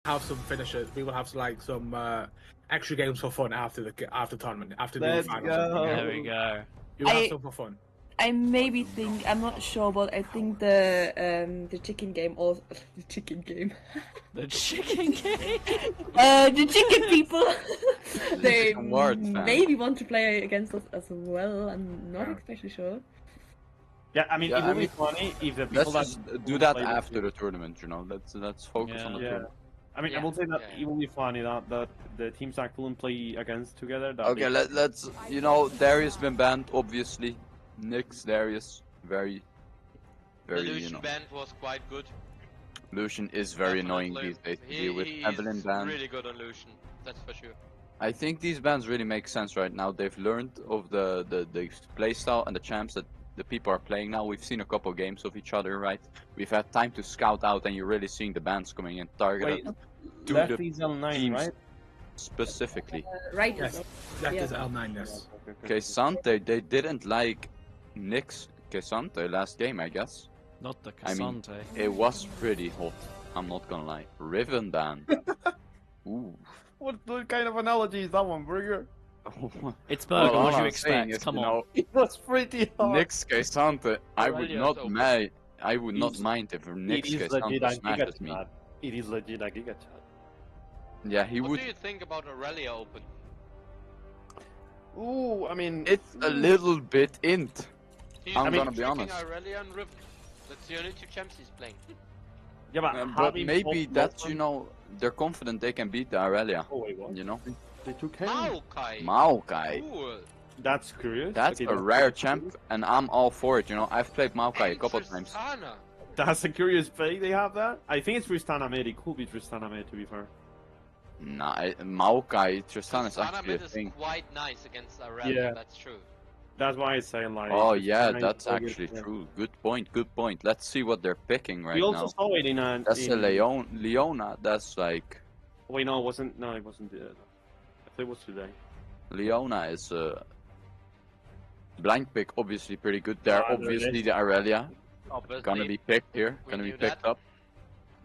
have some finishers. We will have like some extra games for fun after the tournament, after the Let's finals. go. There we go. We will have some for fun. I maybe think, I'm not sure, but I think the chicken game or the chicken game. The chicken game. The chicken people. They Chicken words, man. maybe want to play against us as well. I'm not especially sure. Yeah, I mean, Yeah, it would I be mean, funny if the people Let's that just do that play after the tournament, you know. Let's focus on the Yeah. tournament. I mean, I Yeah, will say that yeah. it will be funny that the teams that couldn't play against together. That Okay, let's. You know, Darius been banned, obviously. Nyx, Darius, very, The you Lucian know. band was quite good. Lucian is very annoying Definitely. these days to deal with. He's Evelyn banned. really good on Lucian, that's for sure. I think these bans really make sense right now. They've learned of the playstyle and the champs that the people are playing now. We've seen a couple games of each other, right? We've had time to scout out, and you're really seeing the bans coming in targeted to left the is L9, teams right? specifically. Right. Yes, that Yeah. is L9. Yes. Okay, Sante, they didn't like Nyx Kesante last game, I guess. Not the I mean, Cassante. It was pretty hot. I'm not gonna lie. Riven ban. Ooh. What kind of analogy is that one, Burger? It's Burger. Well, what do all you I'm saying expect? is, Come you on. know, It was pretty hard. Nyx Kesante, I would Aurelia's not open. mind. I would not It's- mind if It Nyx is legit a Kesante smashes giga me. chat. It is legit a giga chat. Yeah, he What would. do you think about Aurelia Open? Ooh, I mean, It's a little bit int. He's I'm gonna be picking honest. Aurelia and Riven. That's the only two champs he's playing. yeah, but, But having maybe both that's, of you them- know, they're confident they can beat the Aurelia. Oh wait, what? You know? They took him. Maokai! Maokai. Cool! That's curious. That's Okay, a rare champ, and I'm all for it, you know. I've played Maokai a And couple times. Tristana. That's a curious pick. They have that. I think it's Tristana mid. It could be Tristana mid, to be fair. Nah, Maokai, Tristan is Tristana actually a mid is thing. quite nice against Aurelia, Yeah. that's true. That's why I say like. Oh yeah, Tristana is that's very good, actually yeah. true. Good point, good point. Let's see what they're picking right We also now. saw it in a. That's a in... Leona, that's like... Wait, no, it wasn't. No, it wasn't. I think it was today. Leona is a... Blind pick, obviously pretty good there. Ah, there it Obviously is. the Aurelia Obviously. gonna be picked here, We gonna be knew picked that. up.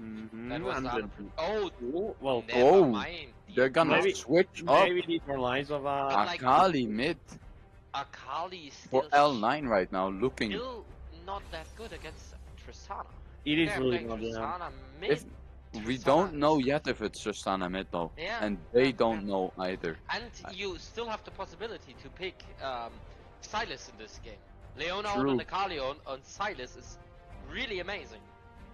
Mm-hmm. That was and out then- of... Oh, Ooh, well, never Oh, mind. They're gonna Maybe- switch up maybe these are lies of like- Akali mid Akali is for still, L9 right now, looking... still not that good against Tristana. It is They're really playing good, yeah. Tristana mid. If we Tristana don't know is- yet if it's Tristana mid though, Yeah, and they yeah, don't yeah. know either. And you still have the possibility to pick Silas in this game. Leona True. on Akali on Silas is really amazing.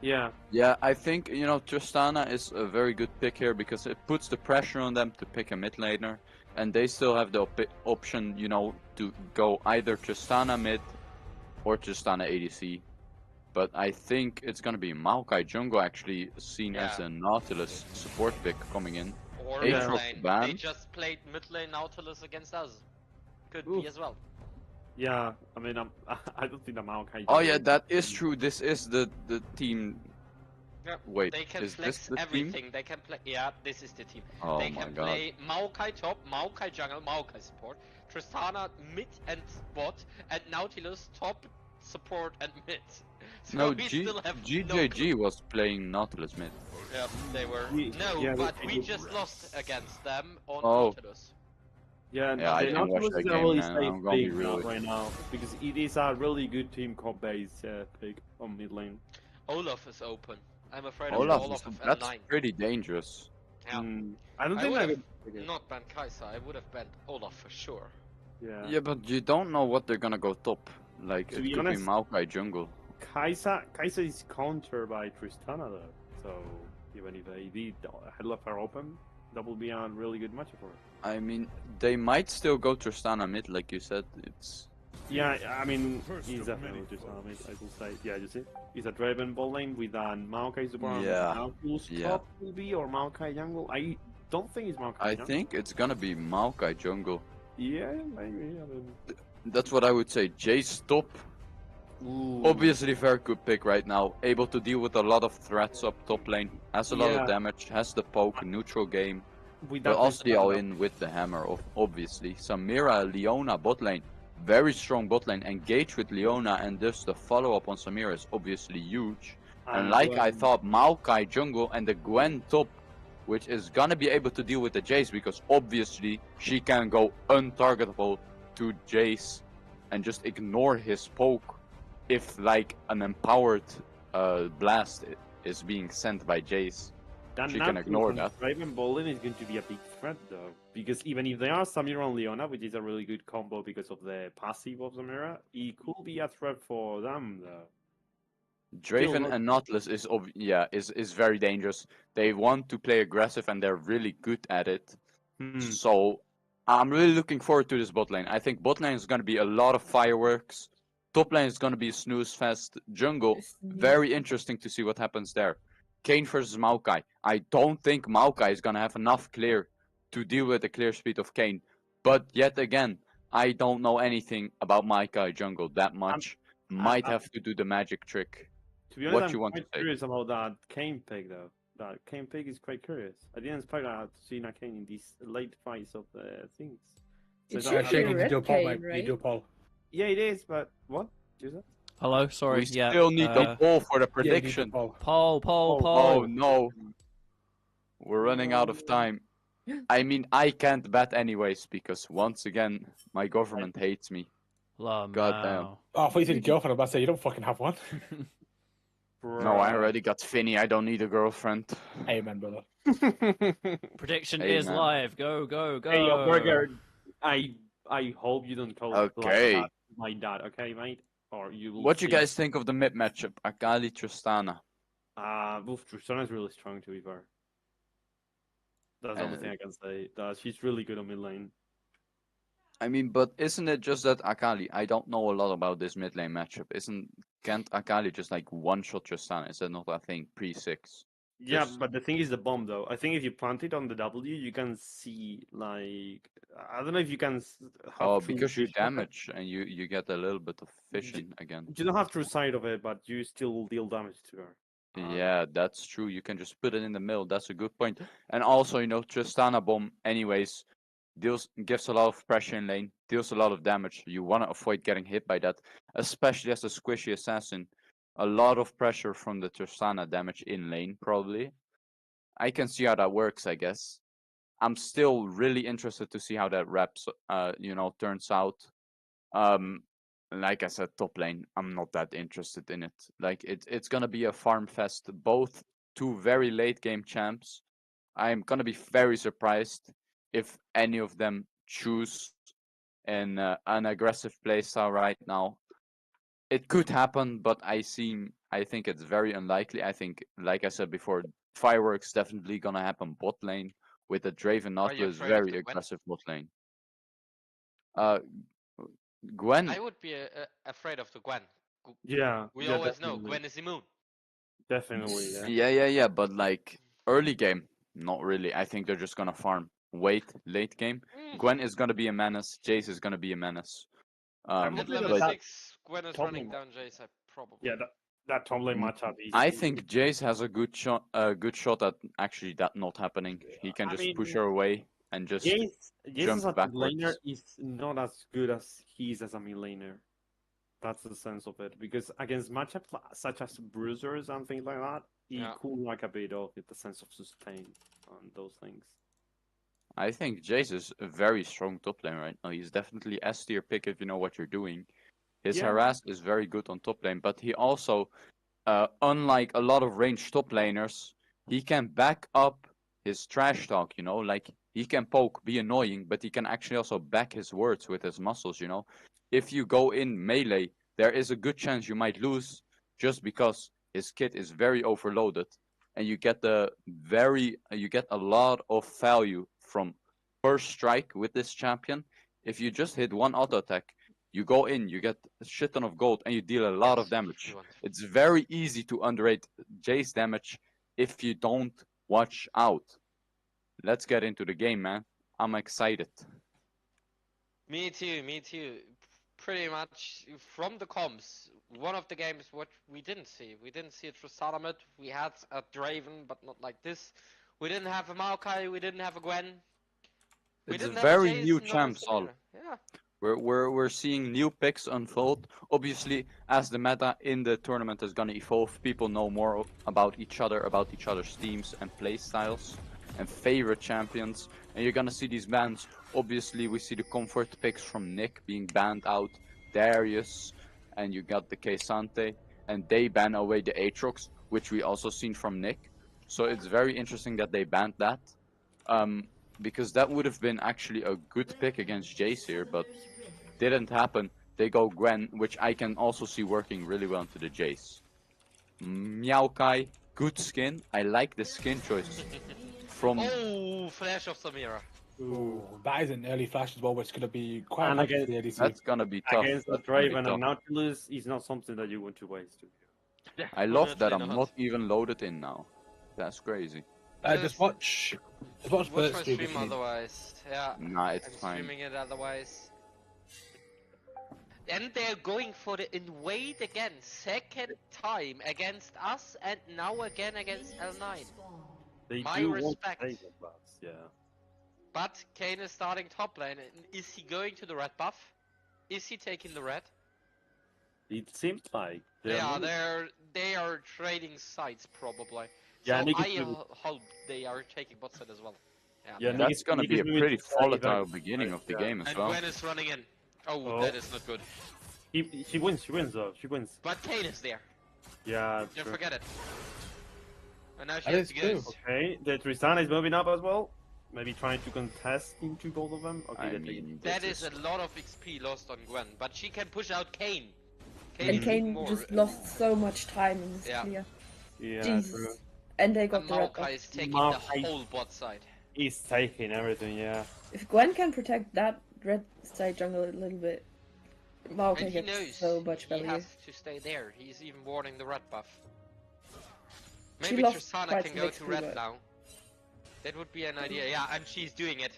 Yeah. Yeah, I think, you know, Tristana is a very good pick here because it puts the pressure on them to pick a mid laner, and they still have the option, you know, to go either Tristana mid or Tristana ADC. But I think it's gonna be Maokai jungle actually seen as Yeah. a Nautilus support pick coming in. Or Aatrox mid lane. They banned. just played mid lane Nautilus against us. Could Oof. be as well. Yeah. I mean, I don't think the Maokai. Oh yeah, that is true. This is the team. Yeah, Wait, they can is this flex the team? everything. They can play. Yeah, this is the team. Oh They my can god. play Maokai top, Maokai jungle, Maokai support, Tristana mid and bot, and Nautilus top, support and mid. So No, we still have no GJG was playing Nautilus mid. Yeah, they were. We- No, yeah, but we we did just rest. lost against them on Oh. Nautilus. Yeah, Yeah, I the didn't watch Nautilus that is a game, really man. safe I'm gonna be pick real. right now because it is a really good team comp based pick on mid lane. Olaf is open. I'm afraid Olaf, of Olaf of that's L9. pretty dangerous. Yeah. I don't I think would I have could. not banned Kai'Sa. I would have banned Olaf for sure. Yeah. Yeah, but you don't know what they're gonna go top. Like, To it be could honest- be Maokai jungle. Kai'Sa is countered by Tristana though, so even if they did Headless are open, that will be a really good matchup for it. I mean, they might still go Tristana mid, like you said. It's Yeah, I mean, he's definitely Tristana mid, I will say. Yeah, you see, he's a Draven ball lane with an Maokai support. Yeah. Nautilus Yeah. top will be or Maokai jungle. I don't think it's Maokai. I jungle. think it's gonna be Maokai jungle. Yeah, maybe. I mean, That's what I would say. Jace top. ooh. Obviously, very good pick right now. Able to deal with a lot of threats up top lane. Has a lot Yeah. of damage. Has the poke, neutral game. With But that also the Tristana, all-in with the hammer, obviously. Samira, Leona bot lane. Very strong bot lane. Engage with Leona, and thus the follow-up on Samira is obviously huge. And like I thought, Maokai jungle and the Gwen top which is gonna be able to deal with the Jace because obviously she can go untargetable to Jace and just ignore his poke if like an empowered blast is being sent by Jace. She can ignore that. Raven Bolin is going to be a big threat though, because even if they are Samira and Leona, which is a really good combo because of the passive of Samira, it could be a threat for them though. Draven and Nautilus is very dangerous. They want to play aggressive and they're really good at it. So I'm really looking forward to this bot lane. I think bot lane is going to be a lot of fireworks. Top lane is going to be snooze fest. Jungle, very interesting to see what happens there. Kayn versus Maokai. I don't think Maokai is going to have enough clear to deal with the clear speed of Kayn. But yet again, I don't know anything about Maokai jungle that much. Might have to do the magic trick. To be honest, I'm quite curious about that Kayn pick though. That Kayn pick is quite curious. I didn't expect to see a Kayn in these late fights of the things. It So should be red Kayn, You right? do Paul. Yeah, it is, but what? Is it? Hello, sorry. We yeah. still need the poll for the Yeah, you do prediction. Paul. Poll. Oh no. We're running out of time. I mean, I can't bet anyways because once again, my government hates me. God damn. Oh, I thought you said your girlfriend. I was about to say, you don't fucking have one. No, I already got Finny. I don't need a girlfriend. Amen, brother. Prediction Hey, is man. live. Go. Hey, yo, Burger. I hope you don't call Okay. like that my dad, okay, mate? Or you will What you see. guys think of the mid matchup? Akali Tristana. Tristana is really strong to be fair. That's the only thing I can say. She's really good on mid lane. I mean, but isn't it just that Akali? I don't know a lot about this mid lane matchup. Can't Akali just like one shot Tristana? Is that not a thing pre-6? Yeah, Just- but the thing is the bomb though. I think if you plant it on the W, you can see like I don't know if you can. Oh, true because you vision of it. damage and you get a little bit of vision again. You don't have true sight of it, but you still deal damage to her. Yeah, that's true. You can just put it in the middle. That's a good point. And also, Tristana bomb, anyways, gives a lot of pressure in lane, deals a lot of damage. You want to avoid getting hit by that, especially as a squishy assassin. A lot of pressure from the Tristana damage in lane, probably. I can see how that works, I guess. I'm still really interested to see how that turns out. Like I said, top lane, I'm not that interested in it. Like it's gonna be a farm fest. Both two very late game champs. I'm gonna be very surprised if any of them choose an aggressive playstyle right now. It could happen, but I think it's very unlikely. I think, like I said before, fireworks definitely gonna happen bot lane with the Draven Are you Nautilus afraid of very the Gwen? aggressive bot lane. Gwen. I would be afraid of the Gwen. Yeah, We yeah, always know definitely. Gwen is immune. Definitely, yeah. Yeah, but like early game, not really. I think they're just gonna farm. Wait, late game, Gwen is gonna be a menace. Jace is gonna be a menace. I'm At hoping level that- 6, Gwen is top running lane- down Jace, I probably. Yeah, that top lane matchup is. I think Jace has a good shot at actually that not happening. He can I just push mean, her away and just Jace jump as a top laner backwards. is not as good as he is as a mid laner. That's the sense of it. Because against matchups such as bruisers and things like that, he Yeah. could lack a bit of the sense of sustain on those things. I think Jace is a very strong top lane right now. He's definitely S tier pick if you know what you're doing. His Yeah. harass is very good on top lane, but he also, unlike a lot of ranged top laners, he can back up his trash talk, like he can poke, be annoying, but he can actually also back his words with his muscles, If you go in melee, there is a good chance you might lose just because his kit is very overloaded and you get a lot of value from first strike with this champion. If you just hit one auto attack, you go in, you get a shit ton of gold, and you deal a lot of Yes, damage. you want. It's very easy to underrate Jace damage if you don't watch out. Let's get into the game, man. I'm excited. Me too. Pretty much from the comms, one of the games what we didn't see. We didn't see a Tristana mid. We had a Draven, but not like this. We didn't have a Maokai. We didn't have a Gwen. We It's didn't very have a Jace, new not a champs all. Samira. Yeah. We're seeing new picks unfold. Obviously, as the meta in the tournament is gonna evolve, people know more about each other's teams and play styles. and favorite champions. And you're gonna see these bans. Obviously, we see the comfort picks from Nick being banned out, Darius, and you got the Keisante, and they ban away the Aatrox, which we also seen from Nick. So it's very interesting that they banned that, because that would have been actually a good pick against Jace here, but didn't happen. They go Gwen, which I can also see working really well into the Jace. Maokai, good skin. I like the skin choice from. Oh, flash of Samira. Ooh, that is an early flash as well, which is going to be quite And hard for again, the ADC. That's gonna be tough. Against the That's gonna be Draven tough. and Nautilus is not something that you want to waste. I love that I'm Definitely not even loaded in now. That's crazy. Just watch Watch Bert's my stream if stream you need. otherwise. Yeah. Nah, it's I'm fine. streaming it otherwise. And they're going for the invade again, second time against us, and now again against L9. They My do respect. want to take it, but yeah. But Kane is starting top lane. Is he going to the red buff? Is he taking the red? It seems like They are trading sides probably. Yeah, so Nick is I moving. hope they are taking bot side as well. Yeah, Nick That's is- gonna Nick be is a moving pretty to side volatile back. beginning of the Yeah. game as And well. Gwen is running in. Oh, Oh. that is not good. She wins though. She wins. But Kane is there. Yeah. Don't true. forget it. And now she That has is to go. true. Okay, the Tristana is moving up as well. Maybe trying to contest into both of them. Okay, I they're mean, That this is a lot of XP lost on Gwen, but she can push out Kane. And is Kane more- just lost so much time in this Yeah. clear. yeah, Jesus. true. And they And got the red buff. Maokai is taking Maokai- the whole bot side. He's taking everything. Yeah. If Gwen can protect that red side jungle a little bit, Maokai And he gets knows so much he value. has to stay there. He's even warding the red buff. She Maybe lost Tristana quite can some go to XP, red but- now. That would be an idea. Yeah, and she's doing it.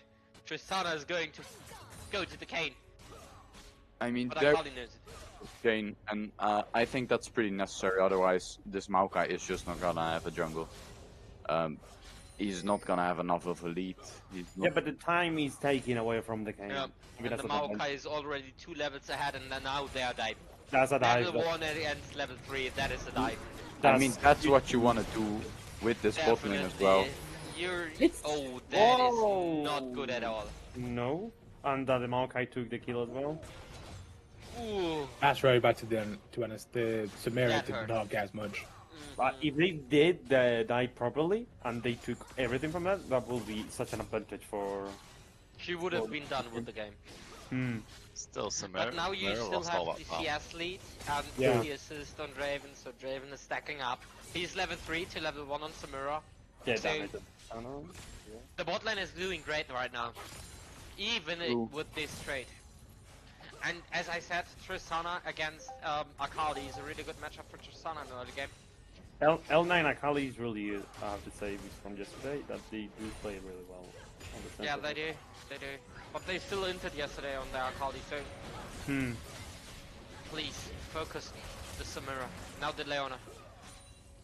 Tristana is going to go to the Kane, I mean, but they're Akali knows it. Kane, and I think that's pretty necessary. Otherwise, this Maokai is just not gonna have a jungle. He's not gonna have enough of a lead. He's not... Yeah, but the time is taken away from the game. Yeah. Maybe And the that's a bad- Maokai is already 2 levels ahead, and then now they are diving. That's a dive. Level 1 against level 3, that is a dive. I mean, that's what you want to do with this bot lane as well. You're... It's- Oh, that Whoa. is not good at all. No, and the Maokai took the kill as well. Ooh. That's very bad to be honest. The Samira That did hurt. not get as much. But if they did die properly and they took everything from that, that will be such an advantage for. She would have been done with the game. Still, Samira, But now you Samira still lost all have that the power. CS lead and Yeah. the assist on Draven, so Draven is stacking up. He's level 3 to level 1 on Samira. Yeah, So- damage. I don't know. The bot lane is doing great right now, even with this trade. And as I said, Tristana against Akali is a really good matchup for Tristana in the early game. L9 Akali is really, I have to say, from yesterday, that they do play really well. On the Yeah, center. they do. They do. But they still entered yesterday on their Akali, so please focus the Samira. Now the Leona.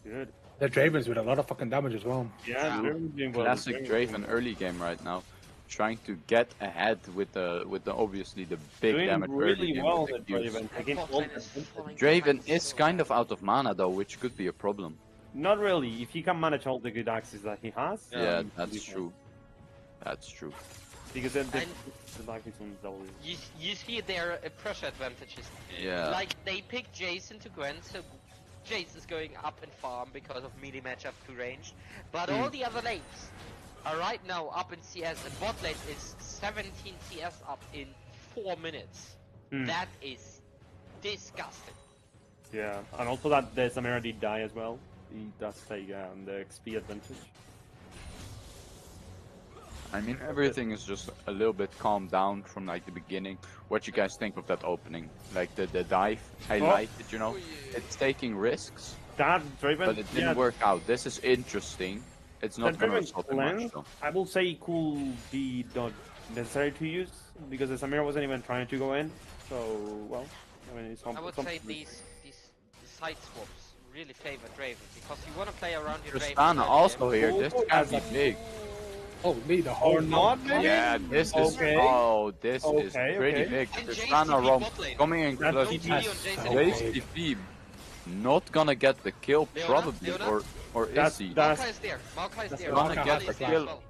Good. The Dravens with a lot of fucking damage as well. Yeah, Yeah. Draven's doing well. Classic Draven's Draven early game right now, trying to get ahead with the obviously the big doing damage early really game well, with the the Qs. Draven. The Against bot all lane is the- falling Draven behind is so kind of hard. out of mana though, which could be a problem. Not really. If he can manage all the good axes that he has. Yeah, he that's can do true. That's true. well. Because then the axes on W. You see their pressure advantages. Yeah. Like, they pick Jason to Gwen, so Jace is going up in farm because of melee matchup to range. But all the other lanes are right now up in CS, and bot lane is 17 CS up in 4 minutes. That is disgusting. Yeah, and also that the Samira did die as well. He does take the XP advantage. I mean, everything is just a little bit calmed down from like the beginning. What you guys think of that opening? Like the dive, I Oh. liked it, you know? It's taking risks, That Draven, but it didn't work out. This is interesting. It's not The gonna Draven result in much cleanse, though. I will say it could be not necessary to use because the Samira wasn't even trying to go in. So well, I mean, it's I would say these side swaps really favor Draven, because you want to play around your Draven. Tristana early also game. here, this can be big. Oh, me the whole Or not, maybe? Yeah, this is Okay. this is Okay, pretty okay. big. And Jace Tristana TP Rom bot lane. coming in That's close. No TP on Jason. so Jace big. TP. not gonna get the kill, Leona? probably, Leona? or is That's- he? that's- Maokai is there. Maokai is that's there. gonna Maokai get is the there kill. as well.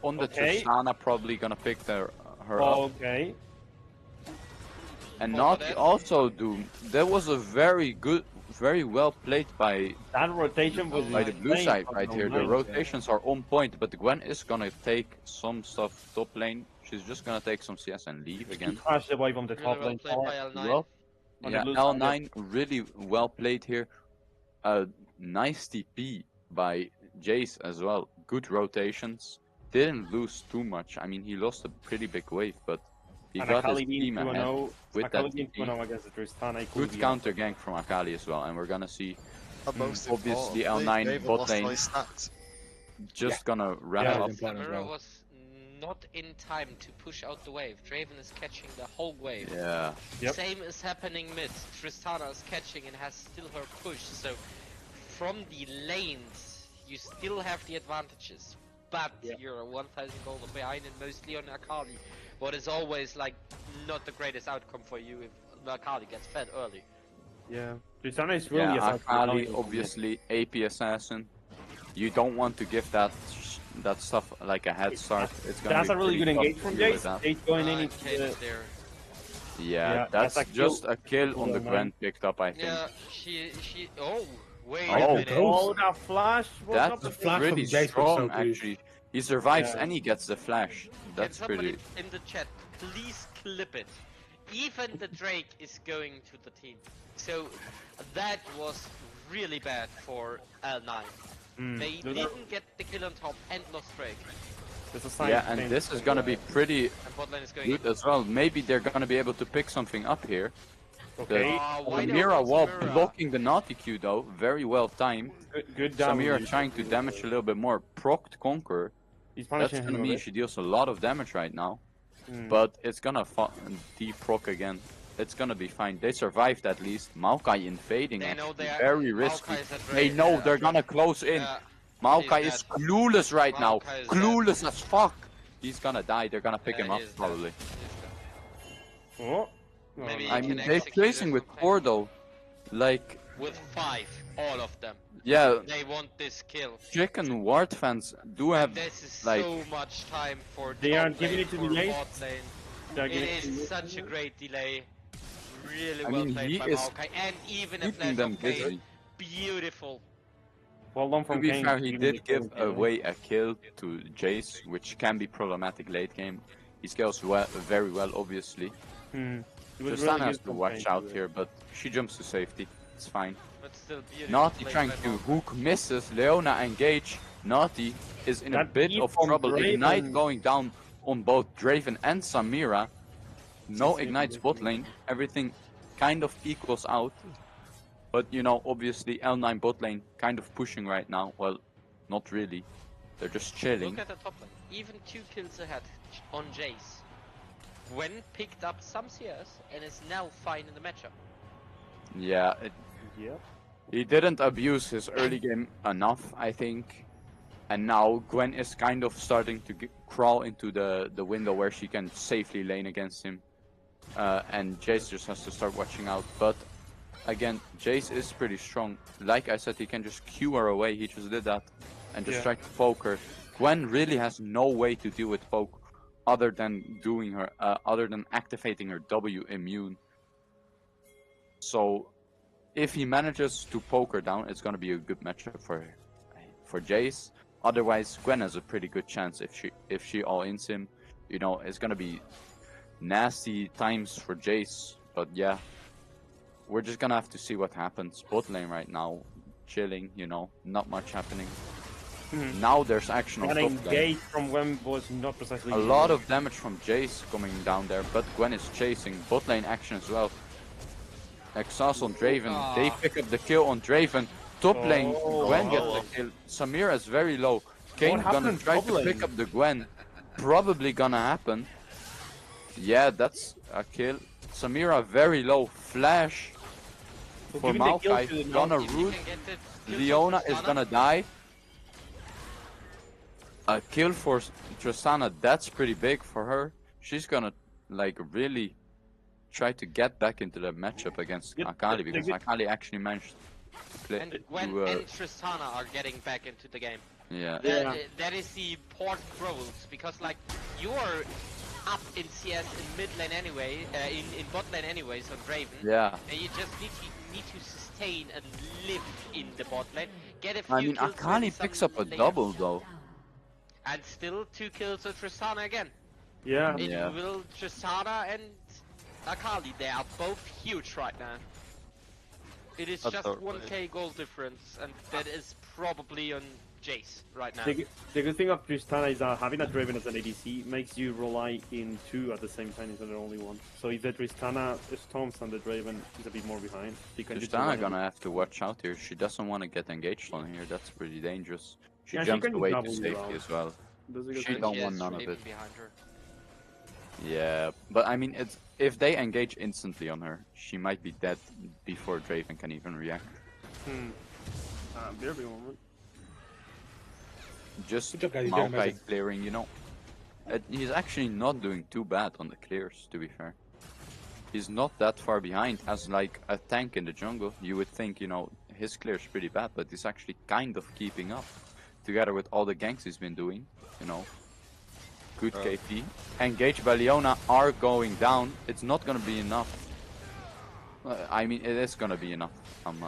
On the Okay. Tristana, probably gonna pick her up. Okay. And Oh, Naughty that- also do. That was a very good, very well played by That rotation was the blue insane side from right here. The online. rotations are on point, but Gwen is gonna take some stuff top lane. She's just gonna take some CS and leave She again. crashed away from the Really top well lane played tower. by L9. Well, On the yeah, blue side, L9 really well played here. A nice TP by Jace as well. Good rotations. Didn't lose too much. I mean, he lost a pretty big wave, but he And got his Akali being team ahead 2-0. with that Akali being TP. 2-0 against the Tristana. Good counter gank from Akali as well, and we're gonna see And most obviously importantly, L9 Raven bot lost lane all his stacks. just gonna wrap Yeah, up. important as Samira well. was not in time to push out the wave. Draven is catching the whole wave. Yeah, Yep. Same is happening mid. Tristana is catching and has still her push. So from the lanes, you still have the advantages. But Yeah. you're 1,000 gold behind and mostly on Akali. What is always like not the greatest outcome for you if Akali gets fed early. Yeah. Tristana is really yeah. a Akali obviously AP assassin. You don't want to give that stuff like a head start. It's gonna That's be a really good pretty tough engage to from deal with Jace. that. Jace going in into Kate the... is there. Yeah, Yeah, that's that's a just kill a kill on the L9. Gwen picked up, I think. Yeah, she. Oh, wait Oh, a minute. Oh, that flash was That's not the flash really from Jace was strong, so good. actually. He survives Yeah. and he gets the flash. Can That's somebody pretty. in the chat please clip it? Even the Drake is going to the team. So that was really bad for L9. They didn't get the kill on top and lost Drake. There's a sign Yeah, of and things this is from gonna the- be pretty And bot lane is going good as well. Maybe they're gonna be able to pick something up here. Okay. why don't Samira wall Samira? blocking the naughty Q though, very well timed. Good Samira damage. trying to damage a little bit more. Procced Conquer. He's That's punishing gonna him a mean bit. she deals a lot of damage right now. Hmm. But it's gonna deproc again. It's gonna be fine. They survived at least. Maokai invading They know actually, they are very risky. Maokai is at They Drake, know yeah. they're gonna close in. Yeah, Maokai he's is dead. clueless right now. Maokai is Clueless as fuck. He's gonna die. They're gonna pick Yeah, him up he's dead. probably. He's dead. Oh. No, Maybe no. he I can mean, they're execute chasing or with something. 4 though. Like, With 5, all of them. yeah, They want this kill. chicken ward fans do have This is like so much time for They top are giving lane, it to for the lane. bot lane. They're It getting to is you. such a great delay. Really I well mean, played he by is Maokai, and even a keeping flash them of Kane. busy. Beautiful. Well done To from be Kane. fair, he giving did the give kill. away a kill to Jace, which can be problematic late game. He scales very well, obviously. Hmm. It was Tristana really has good to from watch Kane out to- here, but she jumps to safety. It's fine. But still beautiful. Naughty played trying by to Maokai. hook, misses. Leona engage. Naughty is in a That bit beat of from trouble. Draven- Ignite going down on both Draven and Samira. No Yes, ignites yes, bot yes. lane. Everything kind of equals out. But you know, obviously L9 bot lane kind of pushing right now. Well, not really. They're just chilling. Look at the top lane. Even 2 kills ahead on Jace. Gwen picked up some CS and is now fine in the matchup. Yeah, Yep. he didn't abuse his early game enough, I think. And now Gwen is kind of starting to crawl into the window where she can safely lane against him. And Jace just has to start watching out. But again, Jace is pretty strong. Like I said, he can just Q her away. He just did that. And just Yeah. try to poke her. Gwen really has no way to deal with poke other than other than activating her W immune. So if he manages to poke her down, it's gonna be a good matchup for Jace. Otherwise, Gwen has a pretty good chance if she all-ins him. You know, it's gonna be nasty times for Jace. But yeah, we're just gonna have to see what happens. Bot lane right now, chilling. You know, not much happening. Now there's action on That top lane. engage from Wem was not precisely. A lot of damage from Jace coming down there, but Gwen is chasing. Bot lane action as well. Exhaust on Draven. They pick up the kill on Draven. Top lane, Gwen gets the kill. Samira is very low. Kane's gonna happened try top to lane? pick up the Gwen. Probably gonna happen. Yeah, that's a kill. Samira very low. Flash for giving the kill to Maokai. the Gonna If you root. can get the kill to Leona is Tristana, gonna die. A kill for Tristana, that's pretty big for her. She's gonna like really try to get back into the matchup against Yep, Akali they're because good. Akali actually managed And Gwen and Tristana are getting back into the game. Yeah. That is the important roles, because like you're up in CS in mid lane anyway, in bot lane anyways on Draven. Yeah. And you just need to sustain and live in the bot lane. Get a few I mean, kills Akali with picks some up a laner. double though. And still 2 kills with Tristana again. Yeah. It will Tristana and Akali, they are both huge right now. It is just 1k goal difference, and that is probably on Jace right now. The good thing of Tristana is that having a Draven as an ADC makes you rely in 2 at the same time instead of only 1. So if the Tristana storms and the Draven is a bit more behind, you can just Tristana gonna have to watch out here. She doesn't want to get engaged on here. That's pretty dangerous. She Yeah, she jumps can away to double safety around. as well. Does She don't want none of Draven it. behind her. Yeah, but I mean, it's if they engage instantly on her, she might be dead before Draven can even react. Barely moment. Just Good job, guys. You're doing Maokai amazing. clearing, you know. He's actually not doing too bad on the clears, to be fair. He's not that far behind. As like a tank in the jungle, you would think, you know, his clear's pretty bad, but he's actually kind of keeping up. Together with all the ganks he's been doing, you know. Good KP. Engaged by Leona are going down. It's not gonna be enough. I mean, it is gonna be enough. I'm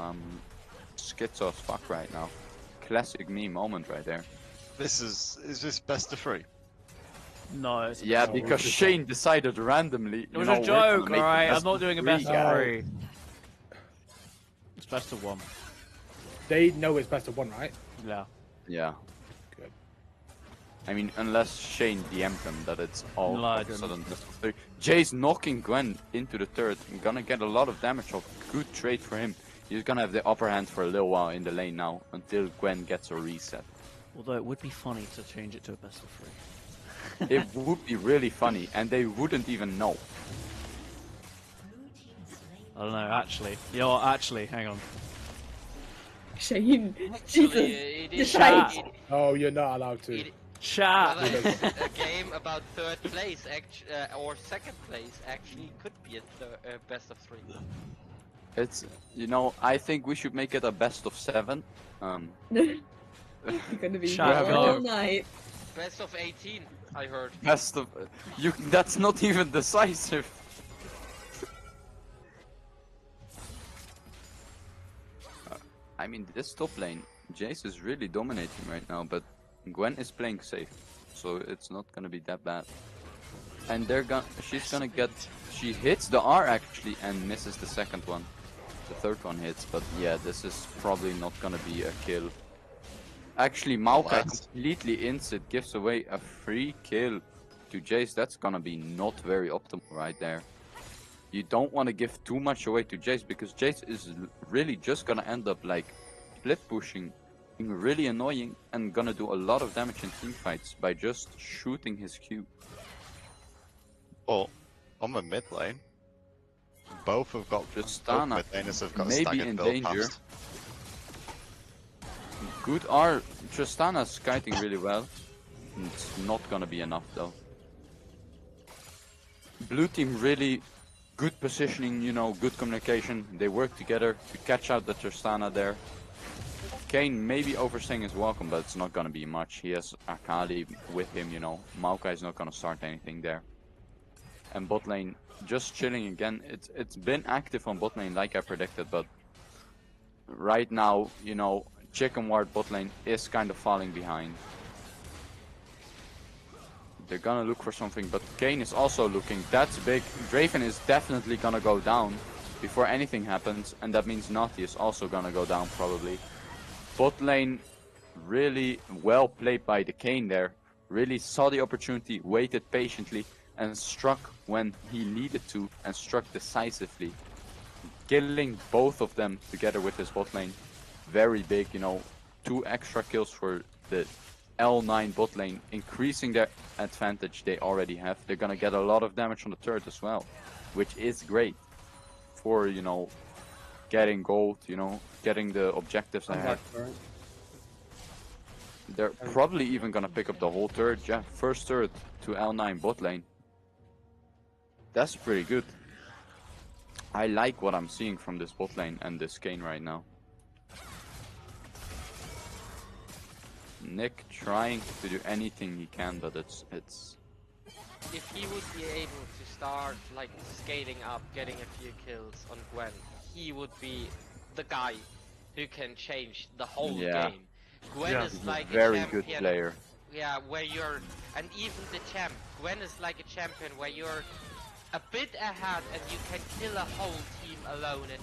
schizo as fuck right now. Classic me moment right there. Is this best of 3? No, it's Yeah, because Shane decided randomly. it was a joke, alright? I'm not doing a best of guys. 3. It's best of 1. They know it's best of 1, right? Yeah. Yeah. Good. I mean, unless Shane DM'd them that it's all No, I of a didn't. sudden best of 3. Jay's knocking Gwen into the turret and gonna get a lot of damage off. Good trade for him. He's gonna have the upper hand for a little while in the lane now until Gwen gets a reset. Although it would be funny to change it to a best of 3. It would be really funny, and they wouldn't even know. I don't know, actually. You know what, actually, hang on. Shane, Actually, Jesus, it is decide. Oh, you're not allowed to. Chat! a game about 3rd place or 2nd place actually could be a best of 3. It's, you know, I think we should make it a best of 7. You're gonna be Shut here up. all night. Best of 18, I heard. Best of you. That's not even decisive. I mean, this top lane, Jace is really dominating right now, but Gwen is playing safe, so it's not gonna be that bad. And she's gonna get. She hits the R actually and misses the second one. The third one hits, but yeah, this is probably not gonna be a kill. Actually, Maokai completely insit gives away a free kill to Jace. That's gonna be not very optimal right there. You don't want to give too much away to Jace because Jace is really just gonna end up like split pushing, being really annoying and gonna do a lot of damage in team fights by just shooting his Q. Well, on the mid lane, both have got Tristana, both mid laners have got a maybe staggered in build danger. past. Good R. Tristana's kiting really well. It's not gonna be enough though. Blue team really good positioning, you know, good communication. They work together to catch out the Tristana there. Kane maybe overstaying his welcome, but it's not gonna be much. He has Akali with him, you know. Maokai is not gonna start anything there. And bot lane just chilling again. It's been active on bot lane like I predicted, but right now, you know, Chicken Ward bot lane is kind of falling behind. They're gonna look for something, but Kane is also looking. That's big. Draven is definitely gonna go down before anything happens, and that means Nati is also gonna go down probably. Bot lane really well played by the Kane there. Really saw the opportunity, waited patiently, and struck when he needed to, and struck decisively. Killing both of them together with his bot lane. Very big, you know, 2 extra kills for the L9 bot lane, increasing their advantage they already have. They're gonna get a lot of damage on the turret as well, which is great for, you know, getting gold, you know, getting the objectives ahead. They're probably even gonna pick up the whole turret. Yeah, first turret to L9 bot lane. That's pretty good. I like what I'm seeing from this bot lane and this Kane right now. Nick trying to do anything he can, but it's If he would be able to start like skating up, getting a few kills on Gwen, he would be the guy who can change the whole Yeah. game. Gwen Yeah. is he's like a very a good champion. player. Yeah, where you're, and even the champ, Gwen is like a champion where you're a bit ahead and you can kill a whole team alone and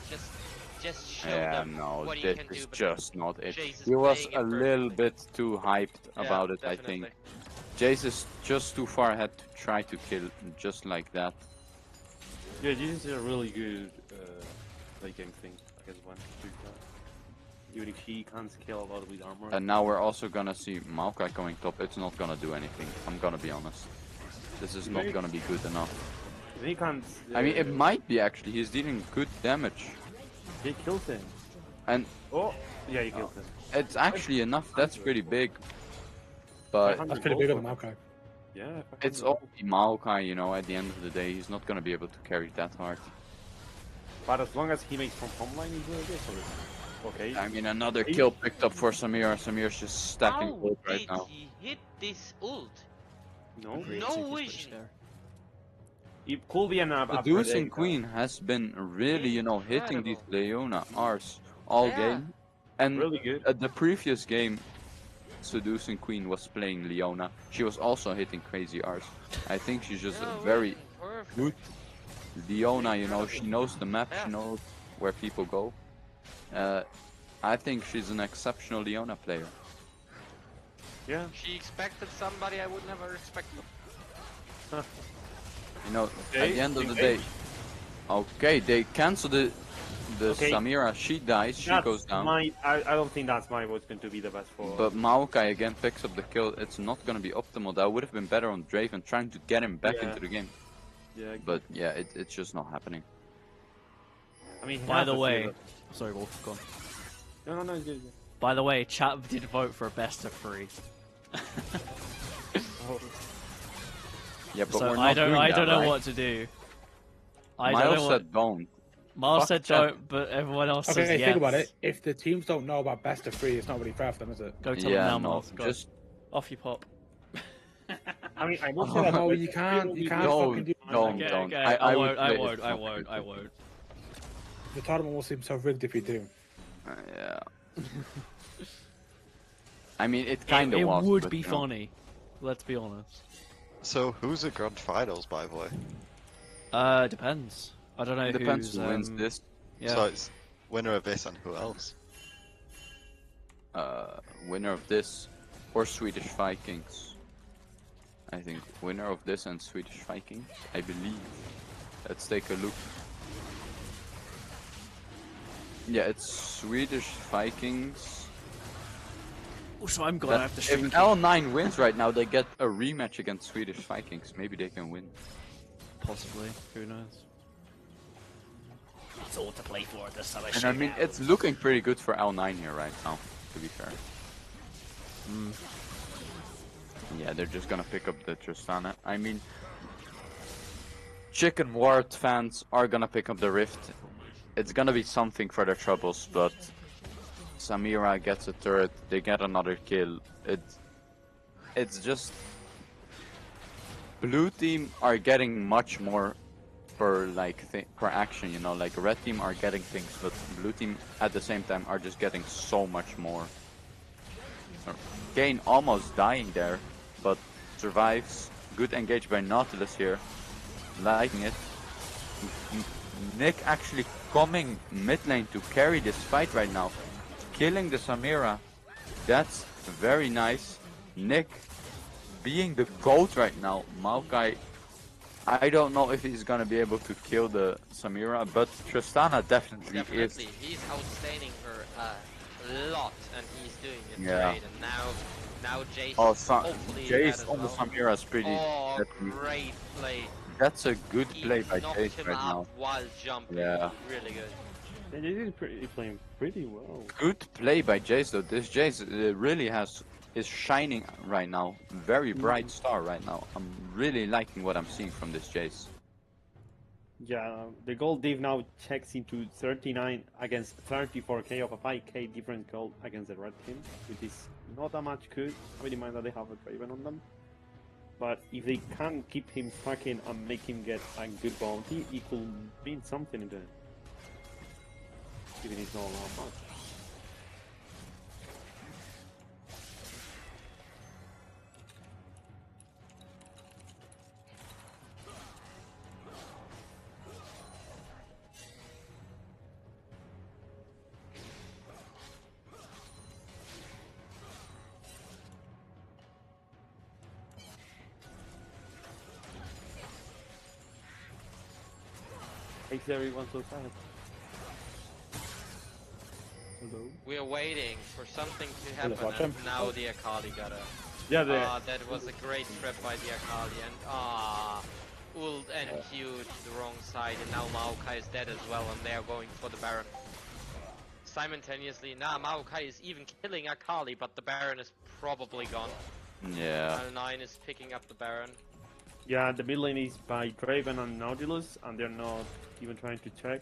just show Yeah, them no, what you this can is do. But just not it. Jace is He was playing a it little perfectly. bit too hyped Yeah, about it, I definitely. think. Jace is just too far ahead to try to kill just like that. Yeah, this is a really good late game thing against one. Even if he can't scale a lot with armor. And now we're also gonna see Maokai going top. It's not gonna do anything. I'm gonna be honest. This is not gonna be good enough. He can't. I mean, it might be actually. He's dealing good damage. He kills him. And Oh, yeah, he kills him. it's actually enough. That's pretty big. But That's pretty big on the Maokai. Yeah. it's only Maokai, you know, at the end of the day. He's not gonna be able to carry that hard. But as long as he makes from home line, he's really good for it. Okay. I mean, another kill picked up for Samira. Samira's just stacking How ult right did now. he hit this ult? No. Agreed, No Seeker's pretty vision. scary. It could be an Seducing Queen has been really, you know, hitting these Leona Rs all Yeah. game. And Really good. at the previous game, Seducing Queen was playing Leona. She was also hitting crazy Rs. I think she's just No a very vision, perfect. good Leona, you know, she knows the map, Yeah. she knows where people go. I think she's an exceptional Leona player. Yeah. She expected somebody I would never expect. You know, at Okay, the end of the okay. day, okay, they cancel the Okay. Samira. She dies, she That's goes down. I don't think that's what's going to be the best for. But Maokai again picks up the kill. It's not gonna be optimal. That would have been better on Draven, trying to get him back Yeah. into the game. yeah. But yeah, it's just not happening. I mean, he By has the a way, few- sorry, Wolf, go on. No, it's good. By the way, chat did vote for a best of 3. Oh, Yeah, but So we're not I don't doing that, know right? what to do. I Miles don't know what said don't. Miles fuck said chat. don't, but everyone else Okay, says yes. think about it. If the teams don't know about best of 3, it's not really fair for them, is it? Go tell Yeah, them now, no, Miles. Go. just Off you pop. I mean, I will say Oh, that No, best you of can't. three You will can't be- Don't, fucking do. don't. Okay, okay. I I would won't. I play it won't. I not won't. good. I won't. The tournament will seem so rigged if you do. Yeah. I mean, it kind of It was. would but, be you know. funny. Let's be honest. So who's at grand finals, by the way? Depends. I don't know. It depends who's, who wins this. Yeah. So it's winner of this and who else? Winner of this or Swedish Vikings. I think winner of this and Swedish Vikings, I believe. Let's take a look. Yeah, it's Swedish Vikings. Oh, so I'm gonna have to If stream. L9 wins right now, they get a rematch against Swedish Vikings. Maybe they can win. Possibly. Who knows? It's all to play for at the summer. And I mean, it's looking pretty good for L9 here right now, to be fair. Yeah, they're just gonna pick up the Tristana. I mean, Chicken Ward fans are gonna pick up the Rift. It's gonna be something for their troubles, but Samira gets a turret, they get another kill. It's just blue team are getting much more per per action, you know, like red team are getting things, but blue team at the same time are just getting so much more. Kane almost dying there, but survives. Good engage by Nautilus here, liking it. Nick actually coming mid lane to carry this fight right now, killing the Samira. That's very nice. Nick being the GOAT right now. Maokai, I don't know if he's gonna be able to kill the Samira, but Tristana definitely is. Definitely, he's outstanding her a lot, and he's doing it Yeah. great. And now Jace. Oh, hopefully Jace that as on the well. Samira is pretty. Oh, definitely- great play! That's a good He play by knocked Jace him right up now. while jumping. Yeah. Really good. They did playing pretty well. Good play by Jace though. This Jace really is shining right now. Very bright star right now. I'm really liking what I'm seeing from this Jace. Yeah, the gold div now checks into 39 against 34k of a 5k different gold against the red team, which is not that much good. Having in mind that they have a Draven on them. But if they can keep him stacking and make him get a good bounty, it could mean something in the end. Even if it's not that much. Makes everyone so sad. Hello? We're waiting for something to Hello, happen, Bottom. and now the Akali got a. Yeah, the That was a great trip by the Akali, and ult and Q to the wrong side, and now Maokai is dead as well, and they are going for the Baron. Simultaneously, now Maokai is even killing Akali, but the Baron is probably gone. Yeah. L9 is picking up the Baron. yeah, the mid lane is by Draven and Nautilus, and they're not even trying to check.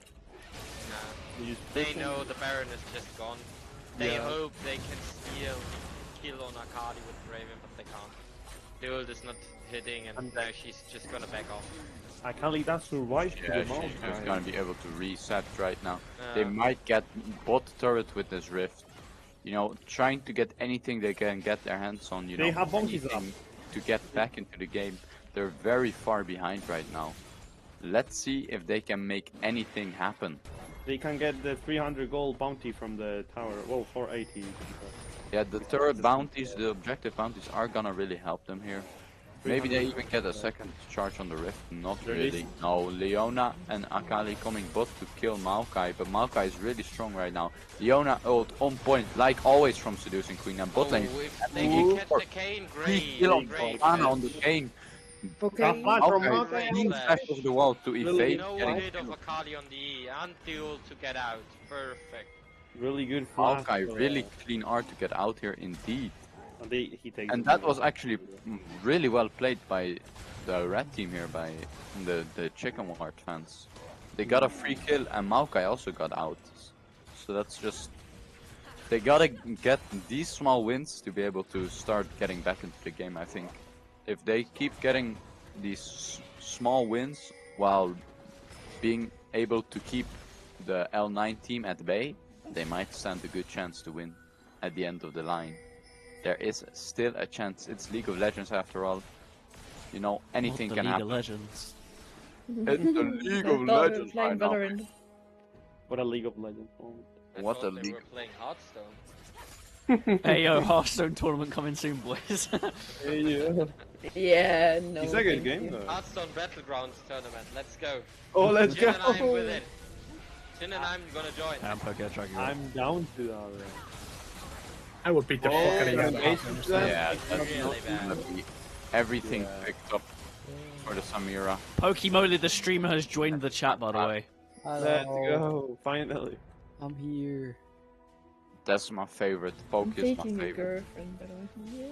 Nah. Just They pushing. know the Baron is just gone. They Yeah. hope they can steal kill on Akali with Raven, but they can't. The ult is not hitting, and now she's just gonna back off. Akali that survived to Yeah, the mount. she's just gonna be able to reset right now. Uh, They might get bot turret with this rift. You know, trying to get anything they can get their hands on, you They know, Oh, have bounties up. anything to get back into the game. They're very far behind right now. Let's see if they can make anything happen. They can get the 300 gold bounty from the tower. Well, 480. Yeah, the turret bounties, the objective bounties are gonna really help them here. Maybe they even get a second charge on the rift. Not There really. is- No, Leona and Akali coming bot to kill Maokai, but Maokai is really strong right now. Leona ult on point, like always from Seducing Queen, and bot lane. if they can catch the Kane, 3 great, kill on great. Ana on the Kane. Okay. That flash from Maokai Maokai. clean flash of the wall to evade No getting hit of killed. Akali on the E, and the ult to get out. Perfect. Really good flash. Maokai really clean art to get out here indeed. And he takes And it. that was actually really well played by the red team here, by the Chicken Wart fans. They got a free kill, and Maokai also got out. So that's just... They gotta get these small wins to be able to start getting back into the game, I think. If they keep getting these small wins while being able to keep the L9 team at bay, they might stand a good chance to win at the end of the line. There is still a chance. It's League of Legends after all. You know, anything Not the can League happen. of Legends. It's the League I of thought we were Legends playing right now. Valorant. What a League of Legends moment. I What thought a they league. were playing Hearthstone. Hey yo, Hearthstone tournament coming soon, boys. Yeah, no. It's a good thank game you. though. Hearthstone Battlegrounds tournament. Let's go. Oh, let's Jin go! and I'm with it. Jin and I'm gonna join. I'm Poké Dragon. I'm down to that. I would beat the fuck out of you. Yeah, that's Really not bad. gonna be everything Yeah. picked up for the Samira. Pokemoli the streamer has joined the chat, by the way. Let's go! Finally. I'm here. That's my favorite. I'm Poke is my taking your favorite. girlfriend, by the way.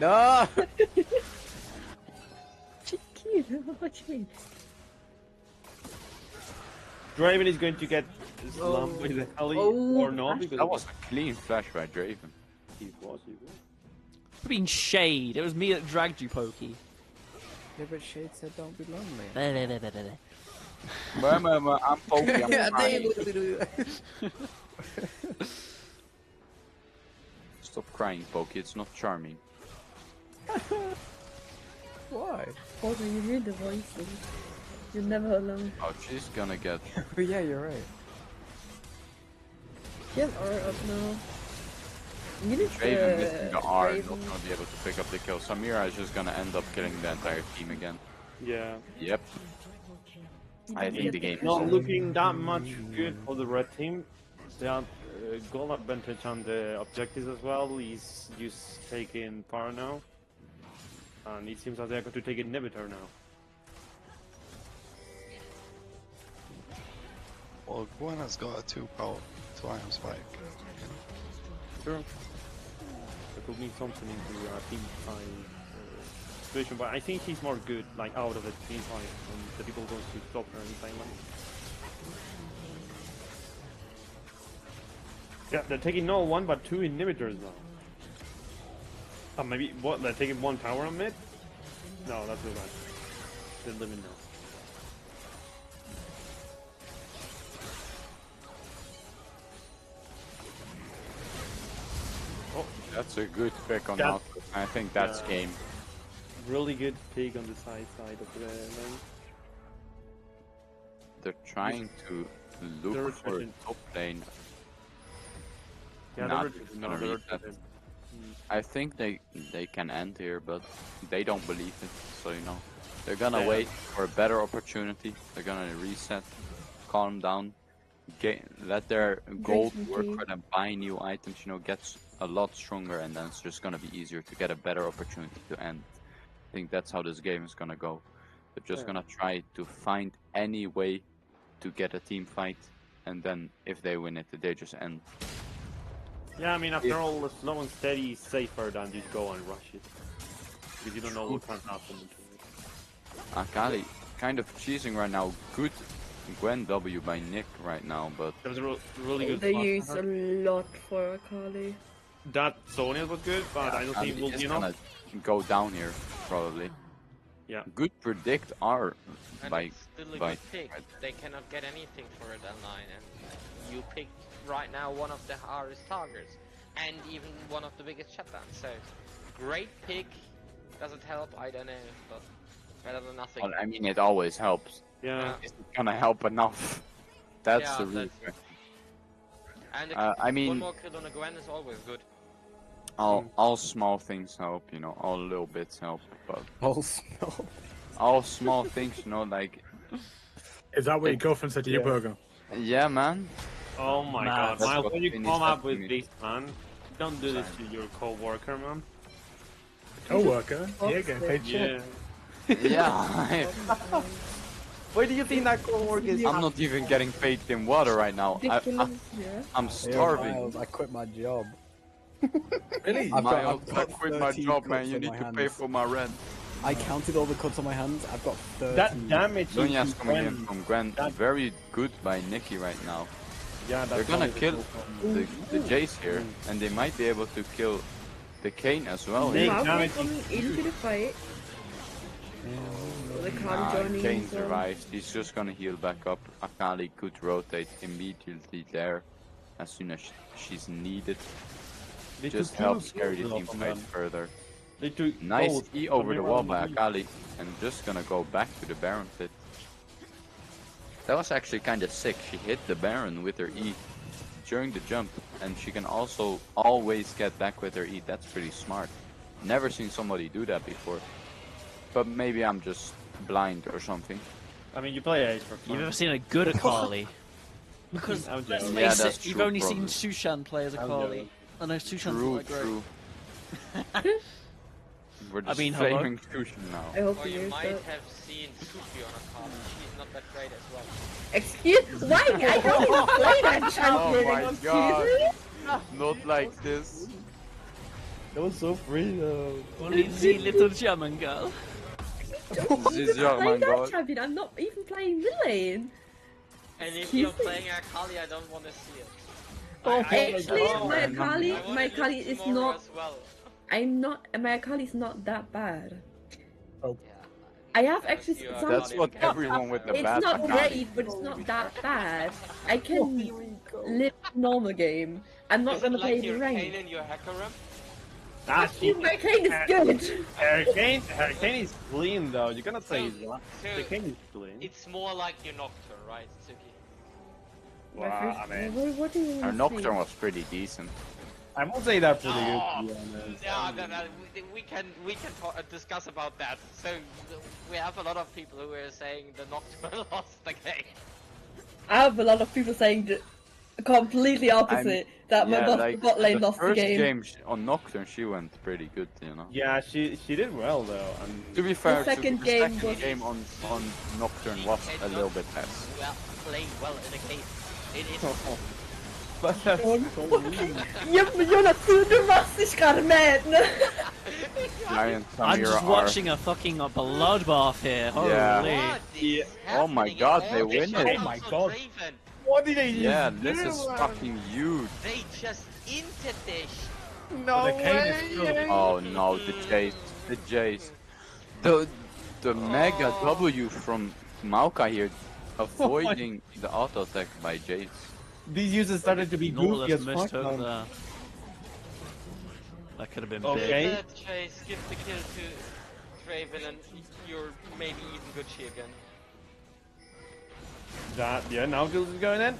No! She's cute. What you mean? Draven is going to get slumped with the Kali Oh, or not because That was a clean flash by Draven. he was. You've been shade. It was me that dragged you, Pokey. Yeah, but Shade said don't be lonely. I'm Poke. I'm Yeah, crying. they- Stop crying, Poke. It's not charming. Why? Oh, you hear the voices. You're never alone. Oh, she's gonna get. Oh, yeah, you're right. Get R up now. You need Draven missing the R and Draven. not gonna be able to pick up the kill. Samira is just gonna end up killing the entire team again. Yeah. Yep. I think the game is Not over. looking that much good for the red team. They have goal advantage on the objectives as well. He's just taking power now. And it seems like they're going to take inhibitor now. Well, Gwenna's got a 2-power 2-iron spike. Sure. There could be something into team fight. situation, but I think he's more good, like out of the team fight, and the people going to stop her in Thailand. Yeah, they're taking not one but two inhibitors now. Maybe what? They're taking one tower on mid? No, that's too bad. They're living now. Oh, That's a good pick on That- Outlook. I think that's Yeah. game. really good pick on the side of the lane. They're trying to They're look for a retreating. top lane. Yeah, Nah, they're it's retreating gonna now, they're reset. retreating. I think they can end here, but they don't believe it. So you know, they're gonna Yeah. wait for a better opportunity. They're gonna reset, calm down, let their gold work Monkey. for them, buy new items. You know, gets a lot stronger, and then it's just gonna be easier to get a better opportunity to end. I think that's how this game is gonna go. They're just Yeah. gonna try to find any way to get a team fight, and then if they win it, they just end. Yeah, I mean, after all, slow and steady is safer than just go and rush it. Because you don't know what can happen between it. Akali kind of cheesing right now. Good Gwen W by Nick right now, but There was a really good They flash use on a her. lot for Akali. That Sonya was good, but I don't Akali think we'll, is you know. gonna go down here probably. Yeah. Good predict R And by it's still a by good pick. They cannot get anything for it online, and you picked right now one of the hardest targets, and even one of the biggest shutdowns. So, great pick. Does it help? I don't know, but better than nothing. well, I mean, it always helps. Yeah. Is it gonna help enough? That's Yeah, the real that's- question. And I mean- one more kill on a Gwen is always good. All small things help, you know, all little bits help, but Oh, smell. all small things, you know, like Is that what your girlfriend said to you, Yeah. Burger? yeah, man. Oh my Nah, god, that's Miles, what when you Vinny come said up to with me. this, man, don't do this to your co-worker, man. Co-worker? Yeah, getting paid shit. Yeah. Yeah, Why do you think that co-worker is? I'm not even getting paid in water right now. Ridiculous, yeah. I'm Hey, starving. Miles, I quit my job. Really? I've Miles, got I quit my 13 job, man. cuts You on need my to pay hands. for my rent. I counted all the cuts on my hands. I've got 13. That damage. Sonya's into coming in Gwen- from Gwen. that- Very good by Nikki right now. Yeah, They're that's gonna only kill the the Jace here, and they might be able to kill the Kane as well. Nick, here. How now they it's- coming into the fight? The Nah, car joining Kane as well. survives. He's just gonna heal back up. Akali could rotate immediately there as soon as she's needed. They Just took helps two carry the kills team off of fight them. further. They took Nice both E over the Samira wall and by Lee. Akali, and just gonna go back to the Baron pit. That was actually kind of sick. She hit the Baron with her E during the jump, and she can also always get back with her E. That's pretty smart. Never seen somebody do that before. But maybe I'm just blind or something. I mean, you play Ace for You've fun. ever seen a good Akali? Because I'm let's joking. Yeah, face that's it, you've true, only probably. seen Sushan play as I'm Akali. joking. I know Sushan's True, not that great. true. We're I just mean, hello? flaming Tushin now. I hope Or you you use might that. have seen Sushi on a card. She's not that great as well. Excuse why? I don't even play that champion. my Excuse God. me? Not like this. That was so free though. Only the little German girl. This is your Play man, that God. champion. I'm not even playing mid lane. And if Excuse you're me? playing Akali, I don't want to see it. Actually, God. my I Akali, wanna my do Akali it is tomorrow not. as well. I'm not. My Akali is not that bad. Yeah. I have Because actually you are some- not That's even what getting everyone with the It's bad not Akali. great, but it's not that bad. I can live normal game. I'm not Is gonna it play like the your rank. Kane in your hacker room? Ah, she. My Kane is good. Hurricane is clean though. You cannot say So- that. so The Kane is clean. It's more like your Nocturne, right, Suki? My Wow, first- I mean- what do you Our want Nocturne was pretty decent. I won't say that pretty Oh, good. To be honest. Yeah, we can discuss about that. So we have a lot of people who are saying the Nocturne lost the game. I have a lot of people saying the completely opposite. That my bot lane lost the first game. on Nocturne, she went pretty good, you know. Yeah, she did well though. And To be fair, second the game second was- game on Nocturne was a little bit less. Well, playing well in a case. It is. But that's so mean. Ja, men Jonathan, du machst dich gerade mad, ne? Giant I'm Samira just are- watching a fucking bloodbath here. Holy. Yeah. What is Oh my happening god, in they all the win it. Oh my showdowns on god. Draven? What did they Yeah, just this do, is man? fucking huge. They just inted this. No the cane is way! still- Oh no, the Jace, the Jace. The Mega W from Maokai here, avoiding the auto attack by Jace. These users started to be goofy Nautilus as fuck, mistook man. there. That could have been Okay. big. Give the chase, give the kill to Draven, and you're maybe even Gucci again. Yeah, now Gills is going in.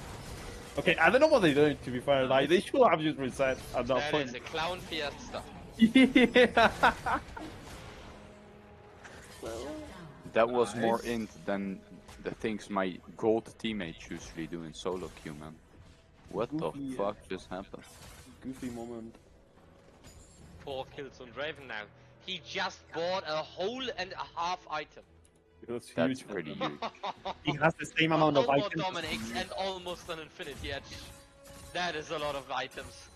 Okay, I don't know what they're doing, to be fair. Like, they should have just reset at that That point. is a clown fiesta. Yeah. That was more int than the things my gold teammates usually do in solo queue, man. What the Goofy, fuck just happened? Goofy moment. 4 kills on Draven now. He just bought a whole and a half item. It was That's huge. pretty huge. He has the same amount of Almost items. Dominic's and almost an Infinity Edge. That is a lot of items.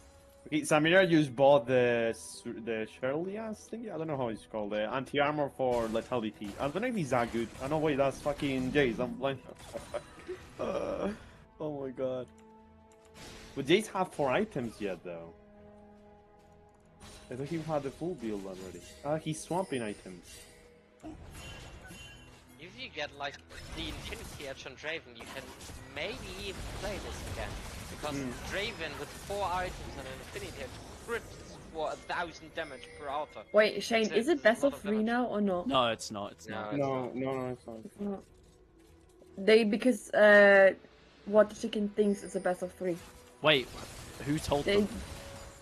Okay, Samira just bought the Shirleyas thing. I don't know how it's called. The anti-armor for lethality. I don't know if he's that good. I know. Wait, that's fucking Jace. I'm blind. Oh my god. But Jace have 4 items yet, though. I thought he had the full build already. He's swapping items. If you get like the Infinity Edge on Draven, you can maybe even play this again. Because Draven with 4 items and an Infinity Edge crits for 1000 damage per auto. Wait, Shane, It's is it a best lot of of 3 damage. now or not? No, it's not. It's not. No, No, it's not. It's not. They, because, what the chicken thinks is a best of 3. Wait, who told They, them?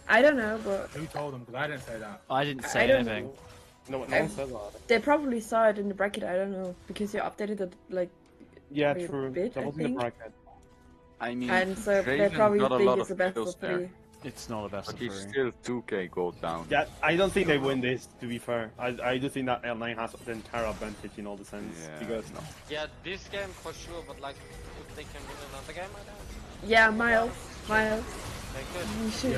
I don't know, but Who told them? Because I didn't say that. I didn't I say don't anything. No one said that. they probably saw it in the bracket, I don't know. Because you updated it, like, Yeah, Every true. bit, That I was in the think. bracket. I mean, and so they Draven probably got a think lot it's a of best kills of there, 3. It's not a best but of he's 3. still 2k gold down. Yeah, I don't think they win this, to be fair. I do think that L9 has the entire advantage in all the sense. Yeah, Because Yeah, this game for sure, but like, if they can win another game, I don't. Yeah, Miles, They could. you should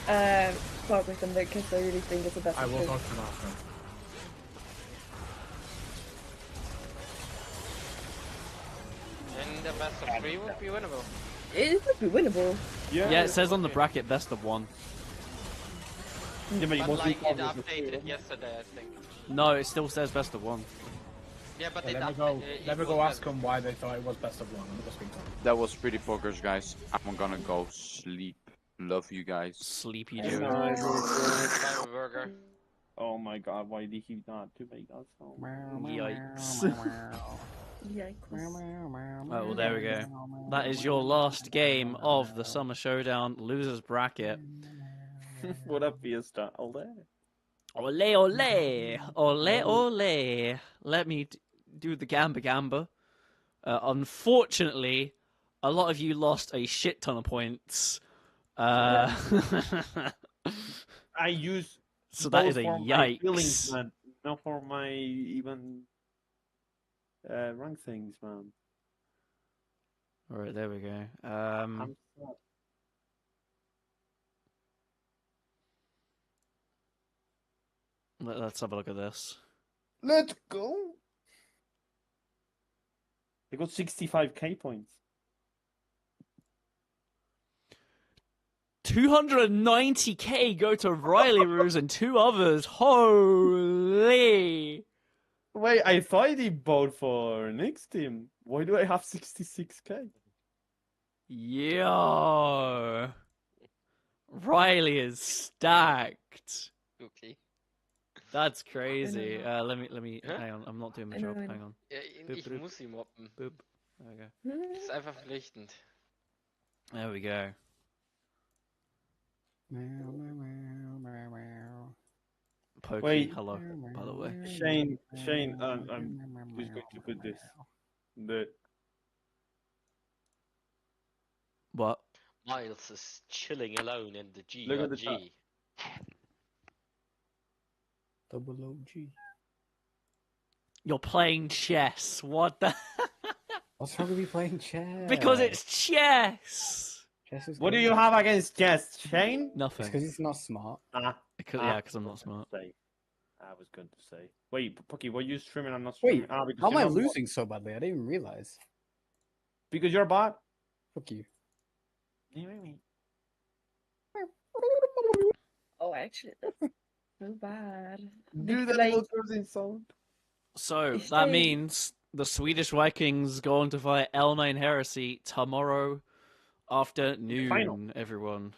Yeah, talk with them because I really think it's a best I of will 3. talk to them after. And the best of 3 would be winnable. It would be winnable. Yeah, it says on the bracket best of 1. Yeah, but But most like, people it have the updated yesterday, I think. No, it still says best of 1. Yeah, but Yeah, it let me go ask them why they thought it was best of 1. Let me go speak to them. That was pretty pokers, guys. I'm gonna go sleep. Love you guys. Sleepy Yeah. dude. Have a burger. Oh my god, why did he not to make that song? Yikes. Yikes. Oh, well, there we go. That is your last game of the Summer Showdown losers bracket. What a fiesta. Ole. Ole, ole, ole, ole. Let me do the gamba gamba. Unfortunately, a lot of you lost a shit ton of points. I use So that is those a for my feelings, yikes. man. Not for my even rank things, man. Alright, there we go. I'm sad. Let's have a look at this. Let's go. They got 65k points. 290k go to Riley Ruse and 2 others. Holy! Wait, I thought he bought for Nick's team. Why do I have 66k? Yo! Riley is stacked. Okay. That's crazy. Let me. Huh? Hang on, I'm not doing my I job. know. Hang on. Ja, Boop, ich boop. muss ihn mobben. Boop. There we go. Das ist einfach verpflichtend. There we go. Pokey, Wait. hello, by the way. Shane, I'm just going to put this. The What? Miles is chilling alone in the Look at the GRG. Double OG. You're playing chess. What the? What's wrong with me playing chess? Because it's chess. Guess who's What do good? you have against Jess, Shane? It's Nothing. because he's not smart. Ah, Yeah, because I'm not smart. I was going to say. Wait, Pucky, were you streaming? I'm not streaming. Wait, because how am you're I not bot. losing so badly? I didn't even realize. Because you're a bot? Fuck you. Oh, actually, that's so bad. Do that Like, little cursing sound. So If that they- means the Swedish Vikings go on to fight L9 Heresy tomorrow afternoon, final. everyone.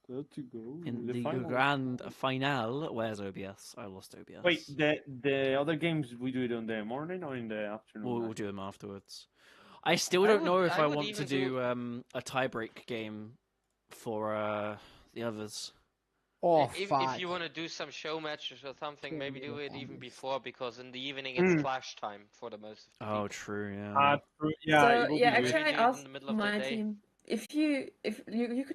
There to go. In the the final. grand finale. Where's OBS? I lost OBS. Wait, the other games we do it on the morning or in the afternoon? We'll night? do them afterwards. I still I don't would- know if I I would want to even do a tiebreak game for the others. Oh, if fuck. you want to do some show matches or something, maybe do it even Yes. before, because in the evening it's clash time for the most of the Oh, people. true. Yeah. True, yeah. so it will yeah, be weird. actually, I Maybe do it in asked the middle of the my day. team if you could